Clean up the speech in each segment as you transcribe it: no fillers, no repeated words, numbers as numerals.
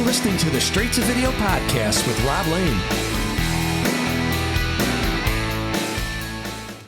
listening to the Straight to Video podcast with Rob Lane.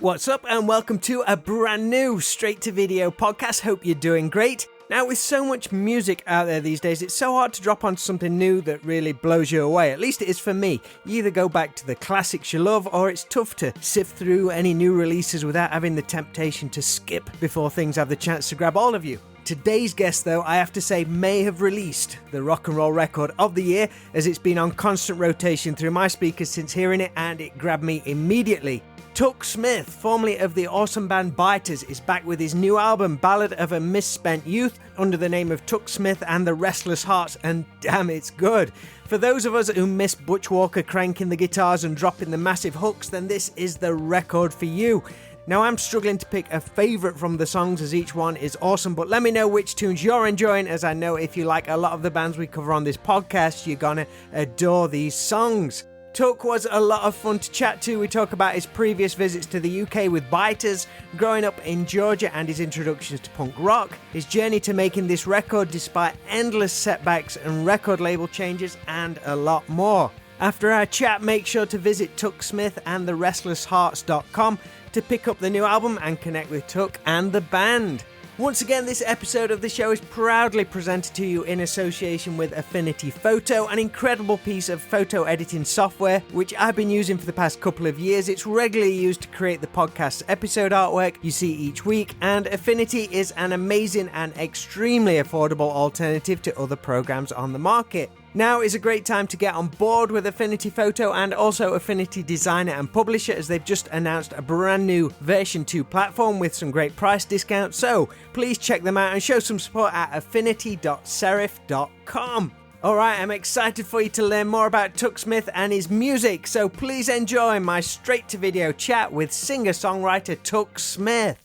What's up, and welcome to a brand new Straight to Video podcast. Hope you're doing great. Now, with so much music out there these days, it's so hard to drop on something new that really blows you away. At least it is for me. You either go back to the classics you love, or it's tough to sift through any new releases without having the temptation to skip before things have the chance to grab all of you. Today's guest, though, I have to say, may have released the rock and roll record of the year, as it's been on constant rotation through my speakers since hearing it, and it grabbed me immediately. Tuk Smith, formerly of the awesome band Biters, is back with his new album, Ballad of a Misspent Youth, under the name of Tuk Smith and the Restless Hearts, and damn, it's good. For those of us who miss Butch Walker cranking the guitars and dropping the massive hooks, then this is the record for you. Now, I'm struggling to pick a favourite from the songs, as each one is awesome, but let me know which tunes you're enjoying, as I know if you like a lot of the bands we cover on this podcast, you're gonna adore these songs. Tuk was a lot of fun to chat to. We talk about his previous visits to the UK with Biters, growing up in Georgia and his introductions to punk rock, his journey to making this record despite endless setbacks and record label changes, and a lot more. After our chat, make sure to visit Tuk Smith and the RestlessHearts.com to pick up the new album and connect with Tuk and the band. Once again, this episode of the show is proudly presented to you in association with Affinity Photo, an incredible piece of photo editing software which I've been using for the past couple of years. It's regularly used to create the podcast's episode artwork you see each week, and Affinity is an amazing and extremely affordable alternative to other programs on the market. Now is a great time to get on board with Affinity Photo and also Affinity Designer and Publisher, as they've just announced a brand new version 2 platform with some great price discounts. So please check them out and show some support at affinity.serif.com. Alright, I'm excited for you to learn more about Tuk Smith and his music, so please enjoy my straight to video chat with singer-songwriter Tuk Smith.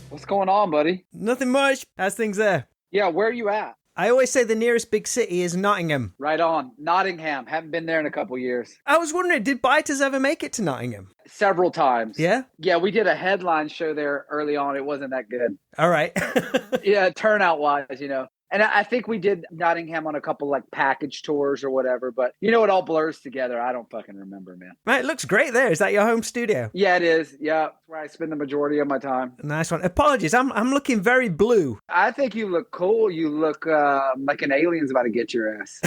What's going on, buddy? Nothing much. How's things there? Yeah, where are you at? I always say the nearest big city is Nottingham. Right on. Nottingham. Haven't been there in a couple years. I was wondering, did Biters ever make it to Nottingham? Several times. Yeah? Yeah, we did a headline show there early on. It wasn't that good. All right. Yeah, turnout-wise, you know. And I think we did Nottingham on a couple like package tours or whatever, but you know, it all blurs together. I don't fucking remember, man. Right, it looks great there. Is that your home studio? Yeah, it is. Yeah, that's where I spend the majority of my time. Nice one. Apologies, I'm looking very blue. I think you look cool. You look like an alien's about to get your ass.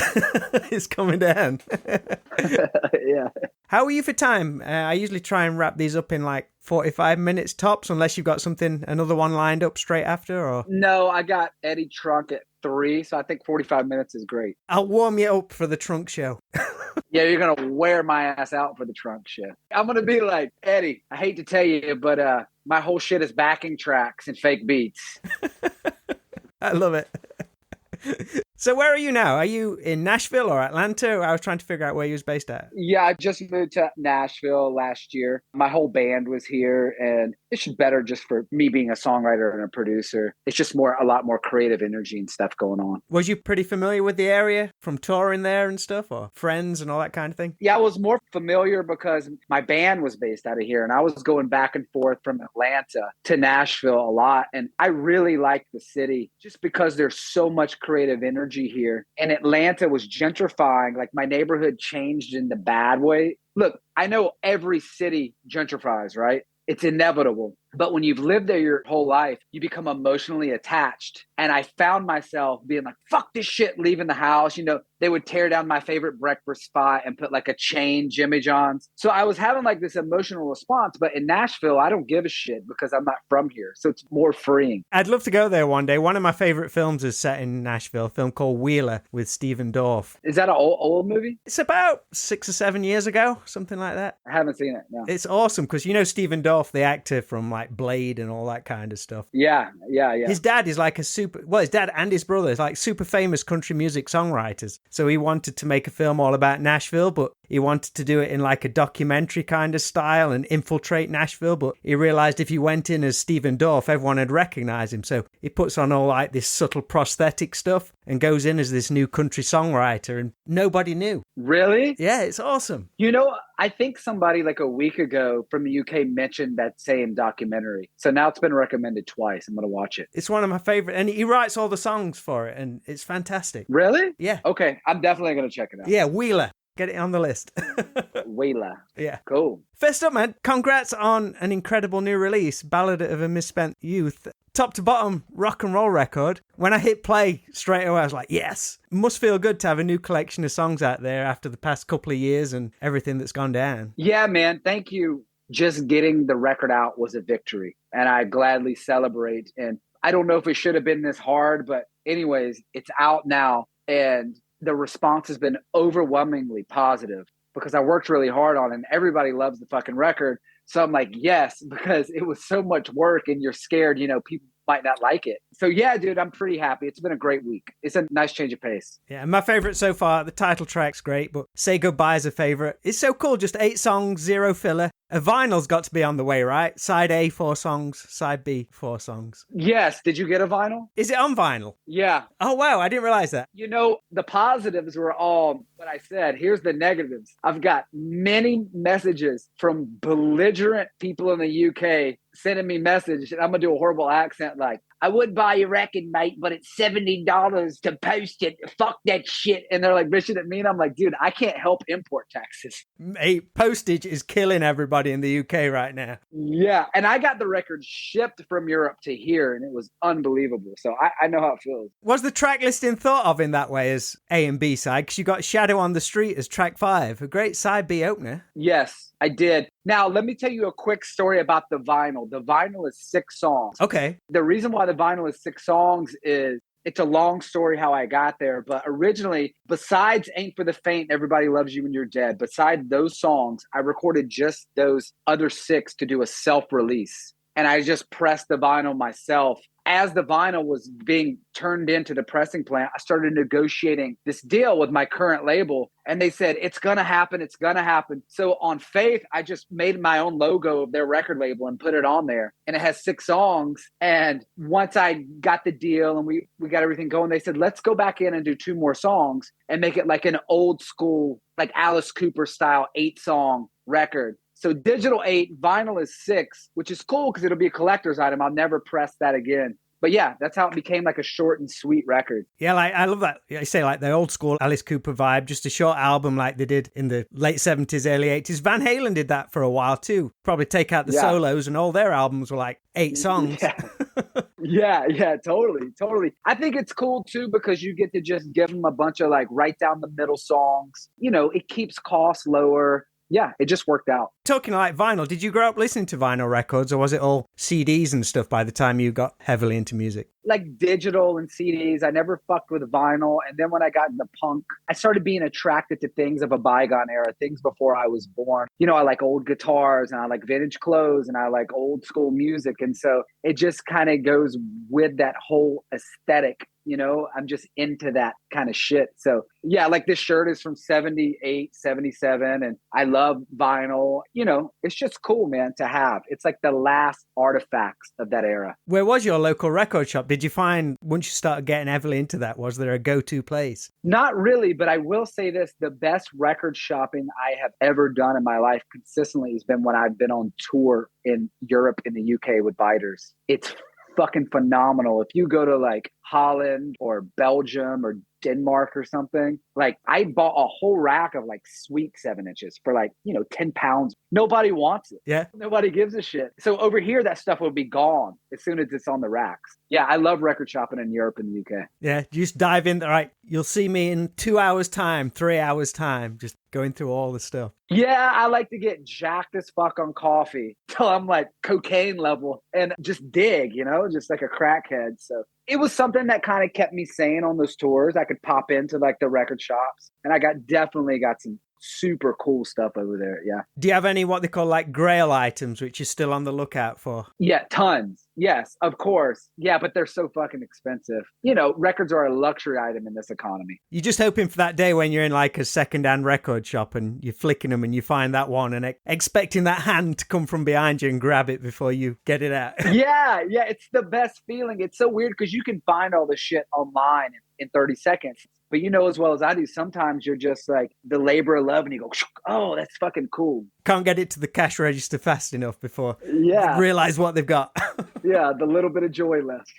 It's coming down. Yeah. How are you for time? I usually try and wrap these up in like 45 minutes tops, unless you've got another one lined up straight after, or? No, I got Eddie Trunk at 3, so I think 45 minutes is great. I'll warm you up for the trunk show. Yeah, you're going to wear my ass out for the trunk show. I'm going to be like, Eddie, I hate to tell you, but my whole shit is backing tracks and fake beats. I love it. So where are you now? Are you in Nashville or Atlanta? I was trying to figure out where you was based at. Yeah, I just moved to Nashville last year. My whole band was here, and it's just better just for me being a songwriter and a producer. It's just a lot more creative energy and stuff going on. Was you pretty familiar with the area from touring there and stuff, or friends and all that kind of thing? Yeah, I was more familiar because my band was based out of here, and I was going back and forth from Atlanta to Nashville a lot. And I really liked the city just because there's so much creative energy here. And Atlanta was gentrifying. Like, my neighborhood changed in the bad way. Look, I know every city gentrifies, right? It's inevitable. But when you've lived there your whole life, you become emotionally attached. And I found myself being like, fuck this shit, leaving the house. You know, they would tear down my favorite breakfast spot and put like a chain Jimmy John's. So I was having like this emotional response. But in Nashville, I don't give a shit because I'm not from here. So it's more freeing. I'd love to go there one day. One of my favorite films is set in Nashville, a film called Wheeler with Stephen Dorff. Is that an old movie? It's about 6 or 7 years ago, something like that. I haven't seen it, no. It's awesome because you know Stephen Dorff, the actor from like Blade and all that kind of stuff. Yeah. His dad is like his dad and his brother is like super famous country music songwriters. So he wanted to make a film all about Nashville, but he wanted to do it in like a documentary kind of style and infiltrate Nashville, but he realized if he went in as Stephen Dorff, everyone would recognize him. So he puts on all like this subtle prosthetic stuff and goes in as this new country songwriter, and nobody knew. Really? Yeah, it's awesome. I think somebody like a week ago from the UK mentioned that same documentary. So now it's been recommended twice. I'm going to watch it. It's one of my favorite, and he writes all the songs for it, and it's fantastic. Really? Yeah. Okay, I'm definitely going to check it out. Yeah, Wheeler. Get it on the list. Wheeler. Yeah. Cool. First up, man, congrats on an incredible new release, Ballad of a Misspent Youth. Top to bottom rock and roll record. When I hit play straight away, I was like, yes. Must feel good to have a new collection of songs out there after the past couple of years and everything that's gone down. Yeah, man. Thank you. Just getting the record out was a victory, and I gladly celebrate. And I don't know if it should have been this hard, but anyways, it's out now, and the response has been overwhelmingly positive because I worked really hard on it, and everybody loves the fucking record. So I'm like, yes, because it was so much work and you're scared, people might not like it. So yeah, dude, I'm pretty happy. It's been a great week. It's a nice change of pace. Yeah, and my favorite so far, the title track's great, but Say Goodbye is a favorite. It's so cool, just 8 songs, 0 filler. A vinyl's got to be on the way, right? Side A, 4 songs. Side B, 4 songs. Yes. Did you get a vinyl? Is it on vinyl? Yeah. Oh, wow. I didn't realize that. The positives were all what I said. Here's the negatives. I've got many messages from belligerent people in the UK sending me messages, and I'm going to do a horrible accent like, I would buy your record, mate, but it's $70 to post it. Fuck that shit. And they're like bitching at me. And I'm like, dude, I can't help import taxes. Mate, postage is killing everybody in the UK right now. Yeah. And I got the record shipped from Europe to here, and it was unbelievable. So I know how it feels. Was the track listing thought of in that way as A and B side? Because you got Shadow on the Street as track 5, a great side B opener. Yes, I did. Now, let me tell you a quick story about the vinyl. The vinyl is 6 songs. Okay. The reason why the vinyl is 6 songs is it's a long story how I got there. But originally, besides Ain't for the Faint, Everybody Loves You When You're Dead, besides those songs, I recorded just those other 6 to do a self-release. And I just pressed the vinyl myself. As the vinyl was being turned into the pressing plant, I started negotiating this deal with my current label. And they said, it's going to happen. It's going to happen. So on faith, I just made my own logo of their record label and put it on there. And it has 6 songs. And once I got the deal and we got everything going, they said, let's go back in and do 2 more songs and make it like an old school, like Alice Cooper style 8-song record. So digital 8, vinyl is 6, which is cool because it'll be a collector's item. I'll never press that again. But yeah, that's how it became like a short and sweet record. Yeah, like I love that. I say like the old school Alice Cooper vibe, just a short album like they did in the late 70s, early 80s. Van Halen did that for a while too. Probably take out the solos, and all their albums were like 8 songs. Yeah. Yeah, totally. I think it's cool too because you get to just give them a bunch of like right down the middle songs. It keeps costs lower. Yeah, it just worked out. Talking like vinyl, did you grow up listening to vinyl records, or was it all CDs and stuff by the time you got heavily into music? Like digital and CDs. I never fucked with vinyl. And then when I got into punk, I started being attracted to things of a bygone era, things before I was born. I like old guitars, and I like vintage clothes, and I like old school music. And so it just kind of goes with that whole aesthetic. I'm just into that kind of shit. So yeah, like this shirt is from 78, 77, and I love vinyl. It's just cool, man, to have. It's like the last artifacts of that era. Where was your local record shop? Did you find, once you started getting heavily into that, was there a go-to place? Not really, but I will say this. The best record shopping I have ever done in my life consistently has been when I've been on tour in Europe, in the UK with Biters. It's fucking phenomenal. If you go to like Holland or Belgium or Denmark or something, like I bought a whole rack of like sweet 7-inches for like, 10 pounds. Nobody wants it. Yeah. Nobody gives a shit. So over here, that stuff will be gone as soon as it's on the racks. Yeah, I love record shopping in Europe and the UK. Yeah, just dive in. All right, you'll see me in 2 hours time, 3 hours time, just going through all the stuff. Yeah, I like to get jacked as fuck on coffee till I'm like cocaine level and just dig, just like a crackhead. So it was something that kind of kept me sane on those tours. I could pop into like the record shops, and I definitely got some super cool stuff over there. Yeah. Do you have any what they call like grail items, which you're still on the lookout for? Yeah, tons. Yes, of course. Yeah, but they're so fucking expensive. You know, records are a luxury item in this economy. You're just hoping for that day when you're in like a second-hand record shop and you're flicking them and you find that one and expecting that hand to come from behind you and grab it before you get it out. Yeah, it's the best feeling. It's so weird because you can find all this shit online in 30 seconds. But you know as well as I do, sometimes you're just like the labor of love and you go, oh, that's fucking cool. Can't get it to the cash register fast enough before you realize what they've got. Yeah, the little bit of joy left.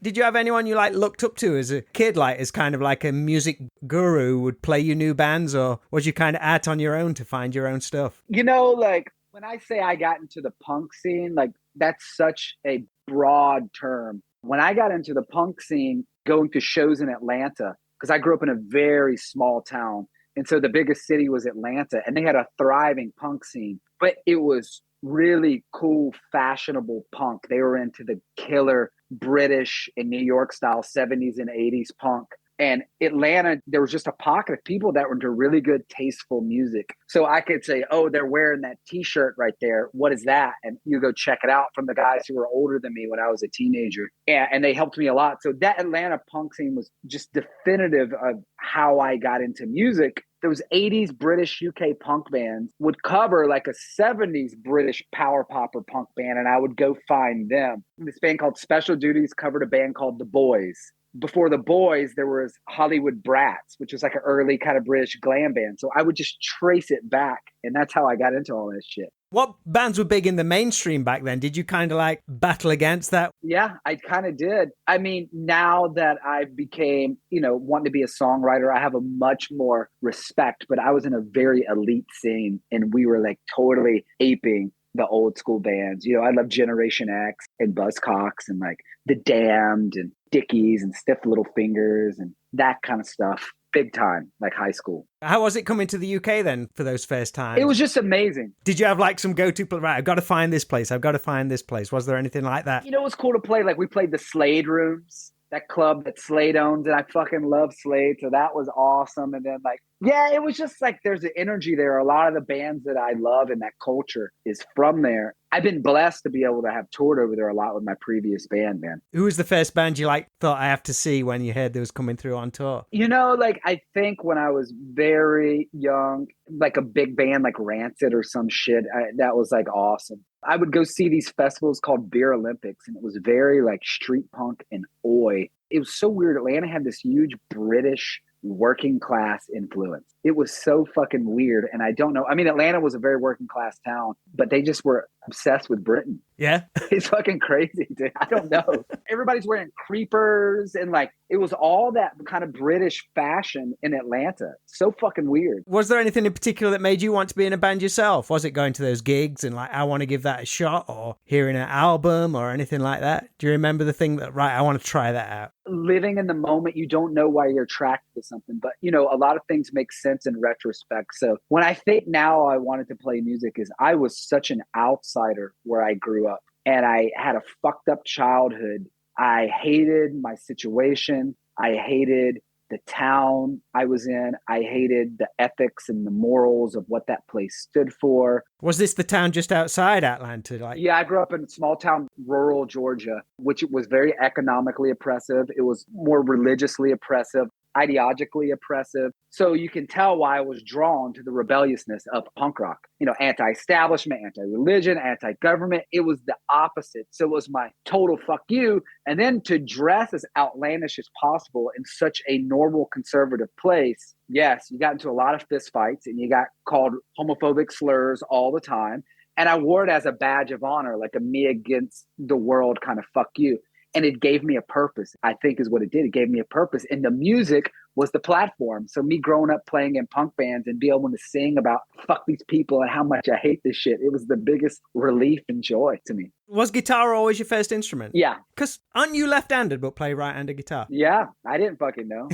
Did you have anyone you like looked up to as a kid, like as kind of like a music guru who would play you new bands, or was you kind of out on your own to find your own stuff? You know, like when I say I got into the punk scene, like that's such a broad term. When I got into the punk scene, going to shows in Atlanta, because I grew up in a very small town. And so the biggest city was Atlanta, and they had a thriving punk scene, but it was really cool, fashionable punk. They were into the killer British and New York style 70s and 80s punk. And Atlanta, there was just a pocket of people that were into really good, tasteful music. So I could say, oh, they're wearing that T-shirt right there. What is that? And you go check it out from the guys who were older than me when I was a teenager. And they helped me a lot. So that Atlanta punk scene was just definitive of how I got into music. Those 80s British UK punk bands would cover like a 70s British power popper punk band, and I would go find them. This band called Special Duties covered a band called The Boys. Before The Boys, there was Hollywood Brats, which was like an early kind of British glam band. So I would just trace it back, and that's how I got into all this shit. What bands were big in the mainstream back then? Did you kind of like battle against that? Yeah, I kind of did. I mean, now that I became, wanting to be a songwriter, I have a much more respect, but I was in a very elite scene and we were like totally aping the old school bands. I love Generation X and Buzzcocks and like The Damned and Dickies and Stiff Little Fingers and that kind of stuff. Big time, like high school. How was it coming to the UK then for those first times? It was just amazing. Did you have like some go-to, right, I've got to find this place, I've got to find this place? Was there anything like that? It was cool to play. Like we played the Slade Rooms, that club that Slade owns, and I fucking love Slade. So that was awesome. And then it was just like there's an energy there. A lot of the bands that I love and that culture is from there. I've been blessed to be able to have toured over there a lot with my previous band, man. Who was the first band you thought I have to see when you heard they was coming through on tour? I think when I was very young, like a big band like Rancid or some shit, that was like awesome. I would go see these festivals called Beer Olympics, and it was very like street punk and oi. It was so weird. Atlanta had this huge British working class influence. It was so fucking weird. And I don't know. I mean, Atlanta was a very working class town, but they just were obsessed with Britain. Yeah. It's fucking crazy, dude. I don't know. Everybody's wearing creepers and it was all that kind of British fashion in Atlanta. So fucking weird. Was there anything in particular that made you want to be in a band yourself? Was it going to those gigs and I want to give that a shot, or hearing an album or anything like that? Do you remember the thing that, right, I want to try that out? Living in the moment, you don't know why you're attracted to something, but a lot of things make sense in retrospect. So when I think now I wanted to play music is I was such an outsider where I grew up, and I had a fucked up childhood. I hated my situation. I hated the town I was in. I hated the ethics and the morals of what that place stood for. Was this the town just outside Atlanta? Yeah, I grew up in a small town, rural Georgia, which was very economically oppressive. It was more religiously oppressive, ideologically oppressive. So you can tell why I was drawn to the rebelliousness of punk rock. Anti-establishment, anti-religion, anti-government. It was the opposite. So it was my total fuck you. And then to dress as outlandish as possible in such a normal conservative place. Yes, you got into a lot of fist fights and you got called homophobic slurs all the time. And I wore it as a badge of honor, like a me against the world kind of fuck you. And it gave me a purpose, I think is what it did. It gave me a purpose. And the music was the platform. So me growing up playing in punk bands and be able to sing about fuck these people and how much I hate this shit, it was the biggest relief and joy to me. Was guitar always your first instrument? Yeah. Because aren't you left-handed but play right-handed guitar? Yeah, I didn't fucking know.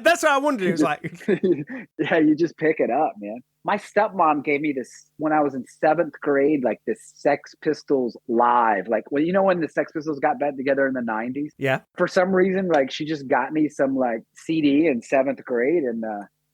That's what I wondered. It was like... Yeah, you just pick it up, man. My stepmom gave me this when I was in 7th grade, like this Sex Pistols live. When the Sex Pistols got back together in the 90s? Yeah. For some reason, she just got me some CD in 7th grade, and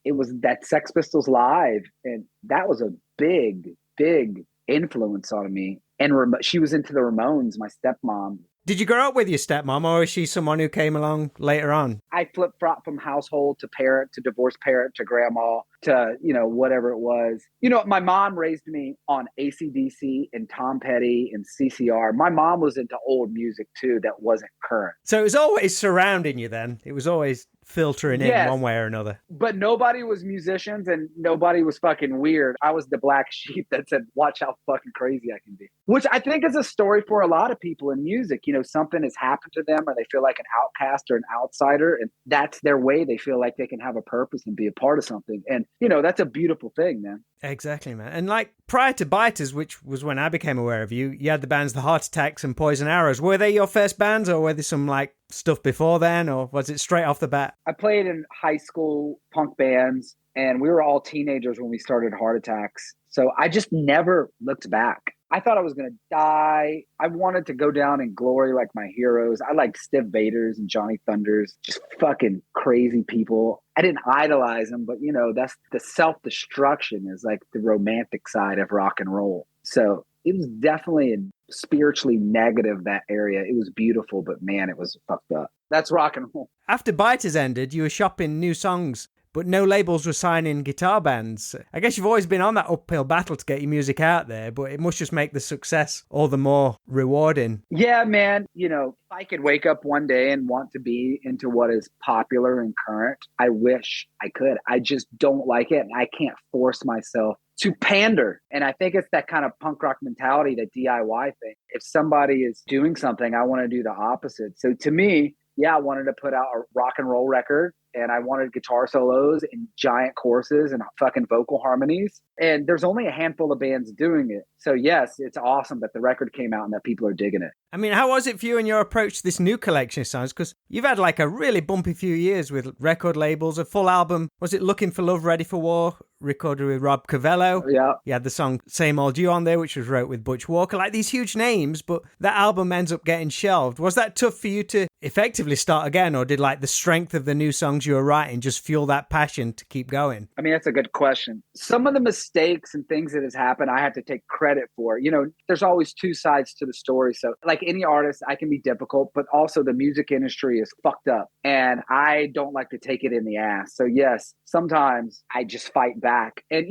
it was that Sex Pistols Live. And that was a big, big influence on me. And she was into the Ramones, my stepmom. Did you grow up with your stepmom, or is she someone who came along later on? I flip-flop from household to parent to divorced parent to grandma to, whatever it was. My mom raised me on AC/DC and Tom Petty and CCR. My mom was into old music too that wasn't current. So it was always surrounding you then? It was always filtering in one way or another? But nobody was musicians and nobody was fucking weird. I was the black sheep that said, watch how fucking crazy I can be. Which I think is a story for a lot of people in music. Something has happened to them or they feel like an outcast or an outsider, and that's their way. They feel like they can have a purpose and be a part of something. And, that's a beautiful thing, man. Exactly, man. And like prior to Biters, which was when I became aware of you, you had the bands The Heart Attacks and Poison Arrows. Were they your first bands, or were there some like stuff before then, or was it straight off the bat? I played in high school punk bands, and we were all teenagers when we started Heart Attacks. So I just never looked back. I thought I was going to die. I wanted to go down in glory like my heroes. I liked Stiff Vaders and Johnny Thunders, just fucking crazy people. I didn't idolize them, but that's the self-destruction is like the romantic side of rock and roll. So it was definitely spiritually negative, that area. It was beautiful, but man, it was fucked up. That's rock and roll. After Biters ended, you were shopping new songs, but no labels were signing guitar bands. I guess you've always been on that uphill battle to get your music out there, but it must just make the success all the more rewarding. Yeah, man. If I could wake up one day and want to be into what is popular and current, I wish I could. I just don't like it, and I can't force myself to pander. And I think it's that kind of punk rock mentality, that DIY thing. If somebody is doing something, I want to do the opposite. So to me, I wanted to put out a rock and roll record, and I wanted guitar solos and giant choruses and fucking vocal harmonies. And there's only a handful of bands doing it. So yes, it's awesome that the record came out and that people are digging it. I mean, how was it for you and your approach to this new collection of songs? Because you've had like a really bumpy few years with record labels, a full album. Was it Looking for Love, Ready for War, recorded with Rob Cavello? Yeah. You had the song Same Old You on there, which was wrote with Butch Walker. Like these huge names, but that album ends up getting shelved. Was that tough for you to effectively start again, or did like the strength of the new songs you were writing just fuel that passion to keep going? I mean, that's a good question. Some of the mistakes and things that has happened, I have to take credit for. There's always two sides to the story. So like any artist, I can be difficult, but also the music industry is fucked up and I don't like to take it in the ass. So yes, sometimes I just fight back. And,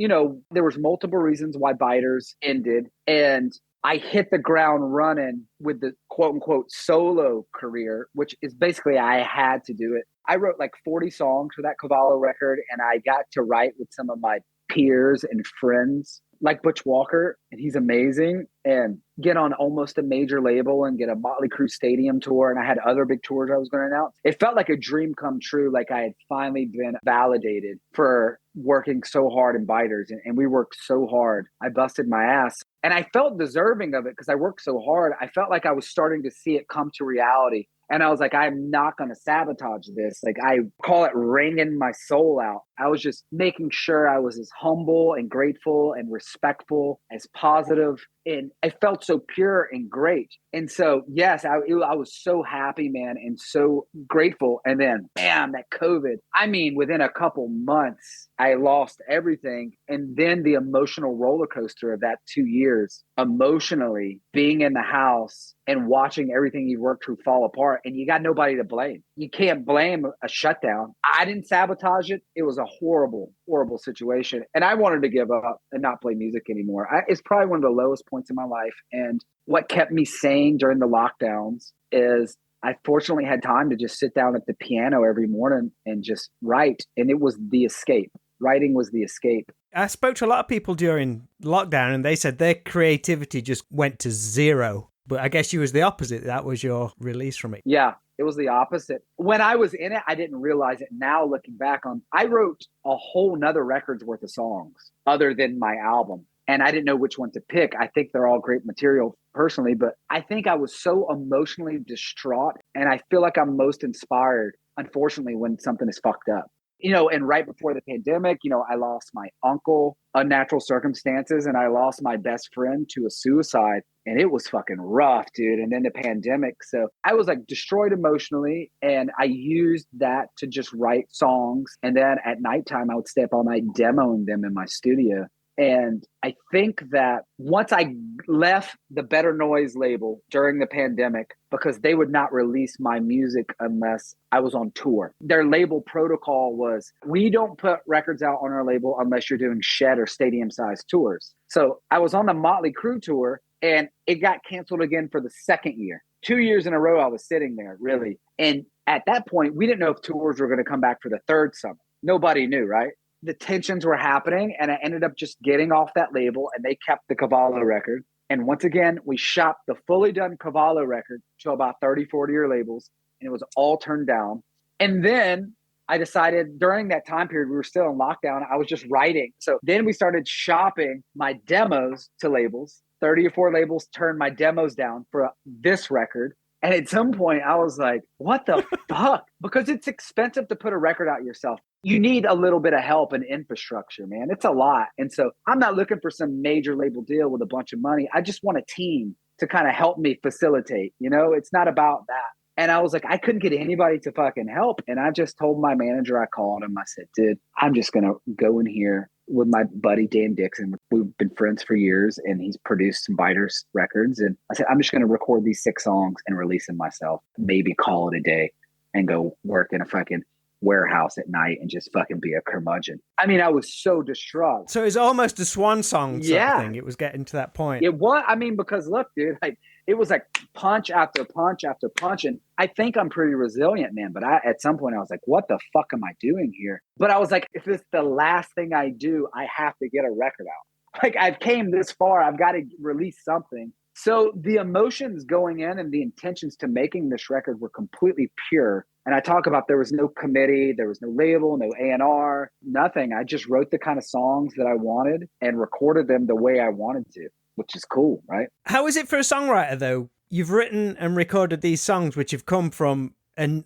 there was multiple reasons why Biters ended, and I hit the ground running with the quote unquote solo career, which is basically I had to do it. I wrote like 40 songs for that Cavallo record, and I got to write with some of my peers and friends like Butch Walker, and he's amazing, and get on almost a major label and get a Motley Crue stadium tour. And I had other big tours I was going to announce. It felt like a dream come true. Like I had finally been validated for working so hard in Biters, and we worked so hard. I busted my ass, and I felt deserving of it because I worked so hard. I felt like I was starting to see it come to reality. And I was like, I'm not going to sabotage this. Like I call it wringing my soul out. I was just making sure I was as humble and grateful and respectful, as positive. And I felt so pure and great. And so, yes, I was so happy, man, and so grateful. And then, bam, that COVID. I mean, within a couple months, I lost everything. And then the emotional roller coaster of that 2 years, emotionally being in the house and watching everything you worked through fall apart. And you got nobody to blame. You can't blame a shutdown. I didn't sabotage it. It was a horrible, horrible situation. And I wanted to give up and not play music anymore. It's probably one of the lowest points in my life. And what kept me sane during the lockdowns is I fortunately had time to just sit down at the piano every morning and just write. And it was the escape. Writing was the escape. I spoke to a lot of people during lockdown, and they said their creativity just went to zero. But I guess you was the opposite. That was your release from it. Yeah, it was the opposite. When I was in it, I didn't realize it. Now looking back on, I wrote a whole nother record's worth of songs other than my album. And I didn't know which one to pick. I think they're all great material personally, but I think I was so emotionally distraught. And I feel like I'm most inspired, unfortunately, when something is fucked up. And right before the pandemic, I lost my uncle, unnatural circumstances, and I lost my best friend to a suicide. And it was fucking rough, dude. And then the pandemic. So I was like destroyed emotionally. And I used that to just write songs. And then at nighttime, I would stay up all night demoing them in my studio. And I think that once I left the Better Noise label during the pandemic, because they would not release my music unless I was on tour. Their label protocol was, we don't put records out on our label unless you're doing shed or stadium size tours. So I was on the Motley Crue tour and it got canceled again for the second year. 2 years in a row, I was sitting there, really. And at that point, we didn't know if tours were going to come back for the third summer. Nobody knew, right? The tensions were happening, and I ended up just getting off that label, and they kept the Cavallo record. And once again, we shopped the fully done Cavallo record to about 30, 40-year labels, and it was all turned down. And then I decided during that time period, we were still in lockdown, I was just writing. So then we started shopping my demos to labels. 30 or 4 labels turned my demos down for this record. And at some point, I was like, what the fuck? Because it's expensive to put a record out yourself. You need a little bit of help and infrastructure, man. It's a lot. And so I'm not looking for some major label deal with a bunch of money. I just want a team to kind of help me facilitate. It's not about that. And I was like, I couldn't get anybody to fucking help. And I just told my manager, I called him. I said, dude, I'm just going to go in here with my buddy, Dan Dixon. We've been friends for years and he's produced some Biters records. And I said, I'm just going to record these 6 songs and release them myself, maybe call it a day and go work in a fucking warehouse at night and just fucking be a curmudgeon. I mean, I was so distraught. So it was almost a swan song sort of thing. It was getting to that point. It was, because look, dude, it was like punch after punch after punch. And I think I'm pretty resilient, man. But at some point I was like, what the fuck am I doing here? But I was like, if it's the last thing I do, I have to get a record out. Like I've came this far, I've got to release something. So the emotions going in and the intentions to making this record were completely pure. And I talk about there was no committee, there was no label, no A&R, nothing. I just wrote the kind of songs that I wanted and recorded them the way I wanted to, which is cool, right? How is it for a songwriter, though? You've written and recorded these songs which have come from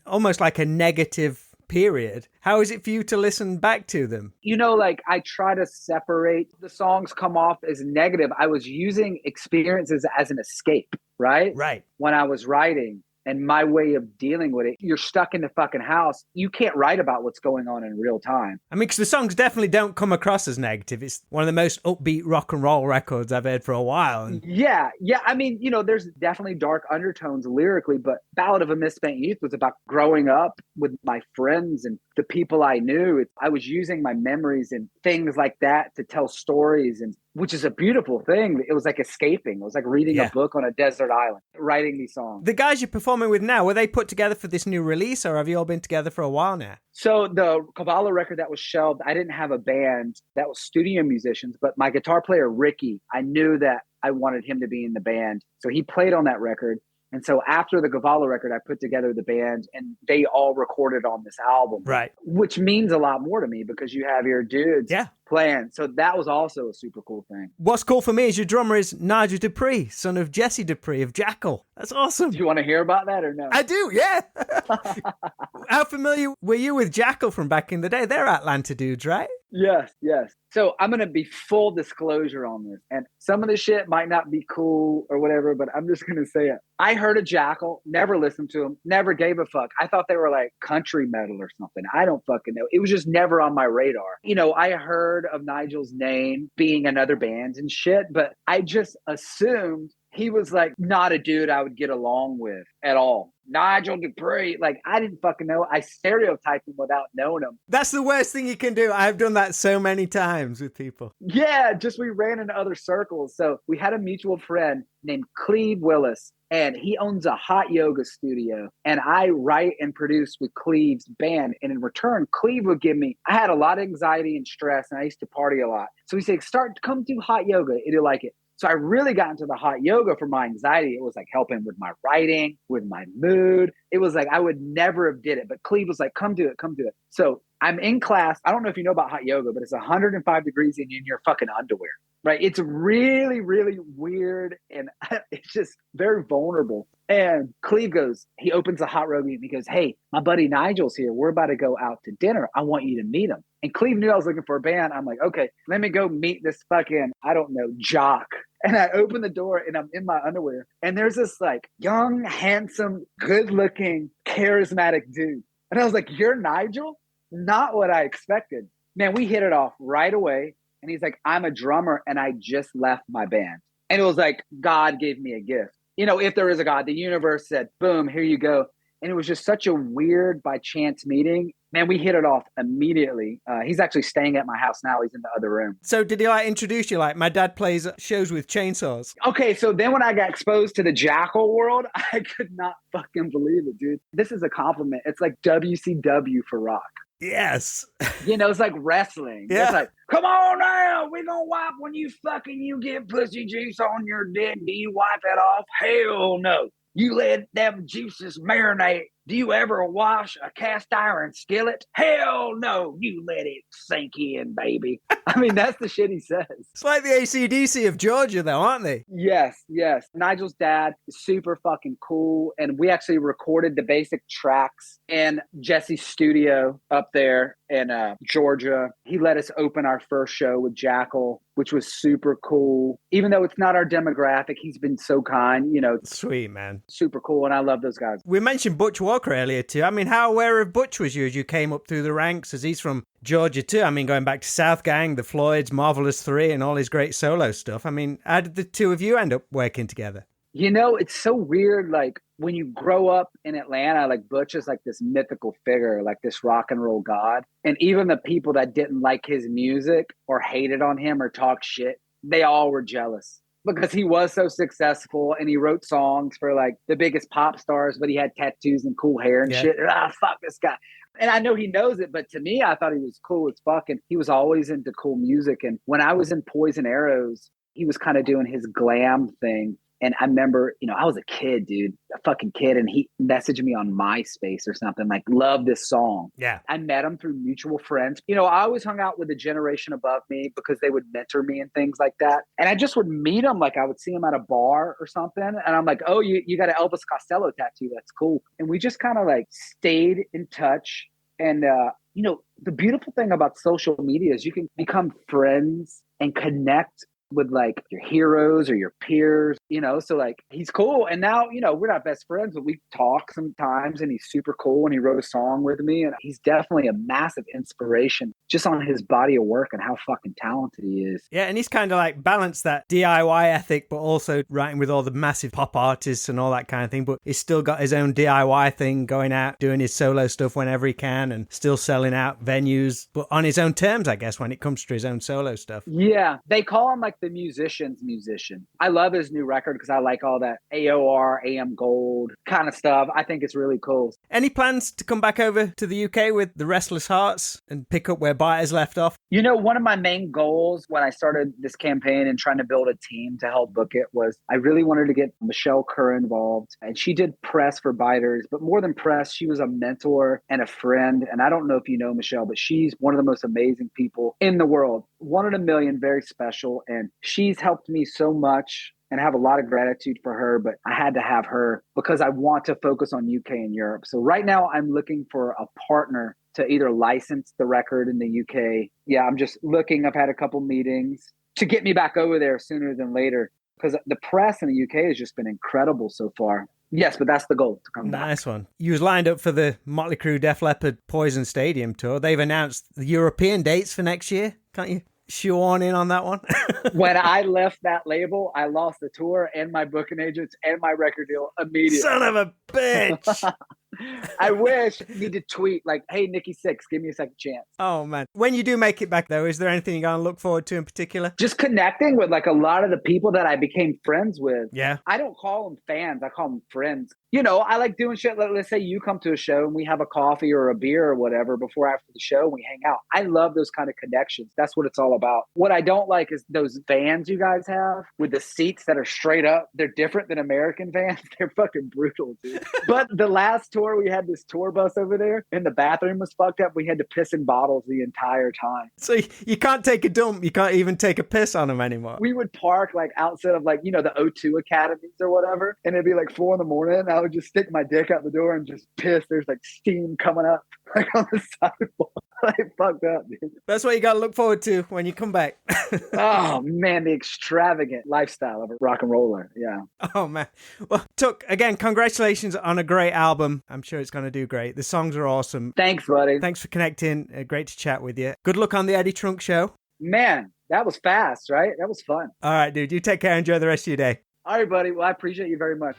almost like a negative period. How is it for you to listen back to them? I try to separate the songs come off as negative. I was using experiences as an escape, right? Right. When I was writing. And my way of dealing with it, you're stuck in the fucking house. You can't write about what's going on in real time. I mean, because the songs definitely don't come across as negative. It's one of the most upbeat rock and roll records I've heard for a while. Yeah. I mean, there's definitely dark undertones lyrically, but Ballad of a Misspent Youth was about growing up with my friends and the people I knew. I was using my memories and things like that to tell stories, and which is a beautiful thing. It was like escaping. It was like reading a book on a desert island, writing these songs. The guys you're performing with now, were they put together for this new release, or have you all been together for a while now? So the Cavallo record that was shelved, I didn't have a band. That was studio musicians, but my guitar player, Ricky, I knew that I wanted him to be in the band. So he played on that record. And so after the Cavallo record, I put together the band and they all recorded on this album. Right. Which means a lot more to me because you have your dudes playing. So that was also a super cool thing. What's cool for me is your drummer is Nigel Dupree, son of Jesse Dupree of Jackal. That's awesome. Do you want to hear about that or no? I do, yeah. How familiar were you with Jackal from back in the day? They're Atlanta dudes, right? Yes. So I'm going to be full disclosure on this. And some of the shit might not be cool or whatever, but I'm just going to say it. I heard of Jackal, never listened to them, never gave a fuck. I thought they were like country metal or something. I don't fucking know. It was just never on my radar. I heard of Nigel's name being another band and shit, but I just assumed he was like not a dude I would get along with at all. Nigel Dupree, like I didn't fucking know. I stereotyped him without knowing him. That's the worst thing you can do. I've done that so many times with people. Yeah, just we ran into other circles. So we had a mutual friend named Cleve Willis, and he owns a hot yoga studio. And I write and produce with Cleve's band. And in return, Cleve would give me, I had a lot of anxiety and stress, and I used to party a lot. So he said, come do hot yoga. You'll like it. So I really got into the hot yoga for my anxiety. It was like helping with my writing, with my mood. It was like I would never have did it. But Cleve was like, come do it. So I'm in class. I don't know if you know about hot yoga, but it's 105 degrees and you're in your fucking underwear, right? It's really, really weird. And it's just very vulnerable. And Cleve goes, he opens the hot robe and he goes, hey, my buddy Nigel's here. We're about to go out to dinner. I want you to meet him. And Cleve knew I was looking for a band. I'm like, okay, let me go meet this fucking, I don't know, jock. And I open the door and I'm in my underwear. And there's this like young, handsome, good looking, charismatic dude. And I was like, you're Nigel? Not what I expected. Man, we hit it off right away. And he's like, I'm a drummer and I just left my band. And it was like, God gave me a gift. You know, if there is a God, the universe said, boom, here you go. And it was just such a weird by chance meeting. Man, we hit it off immediately. He's actually staying at my house now. He's in the other room. So did he like introduce you? Like, my dad plays shows with chainsaws. Okay, so then when I got exposed to the Jackal world, I could not fucking believe it, dude. This is a compliment. It's like WCW for rock. Yes. You know, it's like wrestling. Yeah. It's like, come on now, we gonna wipe when you get pussy juice on your dick. Do you wipe it off? Hell no. You let them juices marinate. Do you ever wash a cast iron skillet? Hell no. You let it sink in, baby. I mean, that's the shit he says. It's like the AC/DC of Georgia, though, aren't they? Yes. Nigel's dad is super fucking cool. And we actually recorded the basic tracks in Jesse's studio up there in Georgia. He let us open our first show with Jackal, which was super cool. Even though it's not our demographic, he's been so kind, you know. Sweet, man. Super cool. And I love those guys. We mentioned Butch Walker earlier, too. I mean, how aware of Butch was you as you came up through the ranks, as he's from Georgia, too? I mean, going back to South Gang, the Floyds, Marvelous 3, and all his great solo stuff. I mean, how did the two of you end up working together? You know, it's so weird. Like when you grow up in Atlanta, like Butch is like this mythical figure, like this rock and roll god. And even the people that didn't like his music or hated on him or talk shit, they all were jealous because he was so successful and he wrote songs for like the biggest pop stars, but he had tattoos and cool hair and shit. Fuck this guy. And I know he knows it, but to me, I thought he was cool as fuck. And he was always into cool music. And when I was in Poison Arrows, he was kind of doing his glam thing. And I remember, you know, I was a kid, dude, a fucking kid. And he messaged me on MySpace or something like, love this song. Yeah. I met him through mutual friends. You know, I always hung out with the generation above me because they would mentor me and things like that. And I just would meet him. Like I would see him at a bar or something. And I'm like, oh, you got an Elvis Costello tattoo. That's cool. And we just kind of like stayed in touch. And, you know, the beautiful thing about social media is you can become friends and connect with like your heroes or your peers, you know, so like he's cool. And now, you know, we're not best friends, but we talk sometimes and he's super cool. And he wrote a song with me and he's definitely a massive inspiration just on his body of work and how fucking talented he is. Yeah, and he's kind of like balanced that DIY ethic, but also writing with all the massive pop artists and all that kind of thing. But he's still got his own DIY thing, going out, doing his solo stuff whenever he can and still selling out venues, but on his own terms, I guess, when it comes to his own solo stuff. Yeah, they call him like the musician's musician. I love his new record because I like all that AOR, AM Gold kind of stuff. I think it's really cool. Any plans to come back over to the UK with the Restless Hearts and pick up where Biters left off? You know, one of my main goals when I started this campaign and trying to build a team to help book it was I really wanted to get Michelle Kerr involved. And she did press for Biters, but more than press, she was a mentor and a friend. And I don't know if you know Michelle, but she's one of the most amazing people in the world. One in a million, very special. And she's helped me so much. And I have a lot of gratitude for her, but I had to have her because I want to focus on UK and Europe. So right now I'm looking for a partner to either license the record in the UK. Yeah, I'm just looking. I've had a couple meetings to get me back over there sooner than later because the press in the UK has just been incredible so far. Yes, but that's the goal, to come back. Nice one. You was lined up for the Motley Crue, Def Leppard, Poison Stadium tour. They've announced the European dates for next year. Can't you shoe on in on that one? When I left that label, I lost the tour and my booking agents and my record deal immediately. Son of a bitch. I wish you need to tweet like, hey, Nikki Sixx, give me a second chance. Oh, man. When you do make it back, though, is there anything you're going to look forward to in particular? Just connecting with like a lot of the people that I became friends with. Yeah. I don't call them fans. I call them friends. You know, I like doing shit. Like, let's say you come to a show and we have a coffee or a beer or whatever before or after the show and we hang out. I love those kind of connections. That's what it's all about. What I don't like is those vans you guys have with the seats that are straight up. They're different than American vans. They're fucking brutal, dude. But the last tour where we had this tour bus over there and the bathroom was fucked up? We had to piss in bottles the entire time. So you can't take a dump. You can't even take a piss on them anymore. We would park like outside of like, the O2 academies or whatever. And it'd be like 4 a.m. And I would just stick my dick out the door and just piss. There's like steam coming up like on the sidewalk. Like fucked up, dude. That's what you got to look forward to when you come back. Oh man, the extravagant lifestyle of a rock and roller. Yeah. Oh man. Well, Tuk, again, congratulations on a great album. I'm sure it's going to do great. The songs are awesome. Thanks, buddy. Thanks for connecting. Great to chat with you. Good luck on the Eddie Trunk show. Man, that was fast, right? That was fun. All right, dude. You take care. Enjoy the rest of your day. All right, buddy. Well, I appreciate you very much.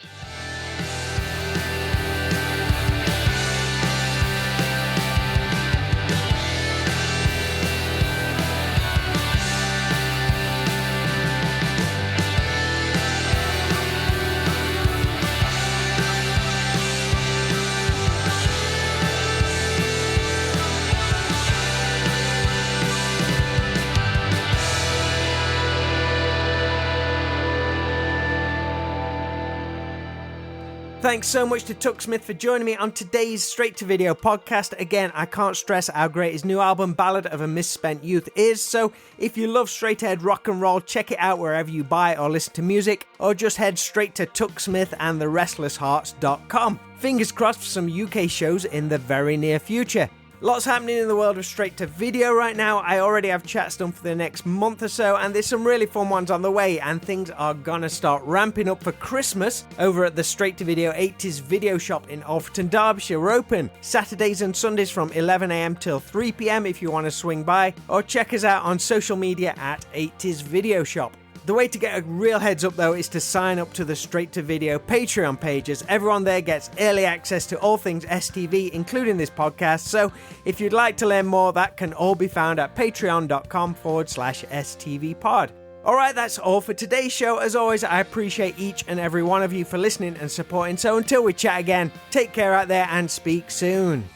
Thanks so much to Tuk Smith for joining me on today's Straight to Video podcast. Again, I can't stress how great his new album, Ballad of a Misspent Youth, is. So if you love straight-ahead rock and roll, check it out wherever you buy or listen to music, or just head straight to Tuk Smith and the RestlessHearts.com. Fingers crossed for some UK shows in the very near future. Lots happening in the world of straight to video right now. I already have chats done for the next month or so, and there's some really fun ones on the way, and things are gonna start ramping up for Christmas over at the Straight to Video 80s video shop in Alfreton, Derbyshire. We're open Saturdays and Sundays from 11 a.m. till 3 p.m. if you want to swing by, or check us out on social media at 80s Video Shop. The way to get a real heads up though is to sign up to the Straight to Video Patreon page, as everyone there gets early access to all things STV, including this podcast. So if you'd like to learn more, that can all be found at patreon.com/STVpod. Alright, that's all for today's show. As always, I appreciate each and every one of you for listening and supporting. So until we chat again, take care out there and speak soon.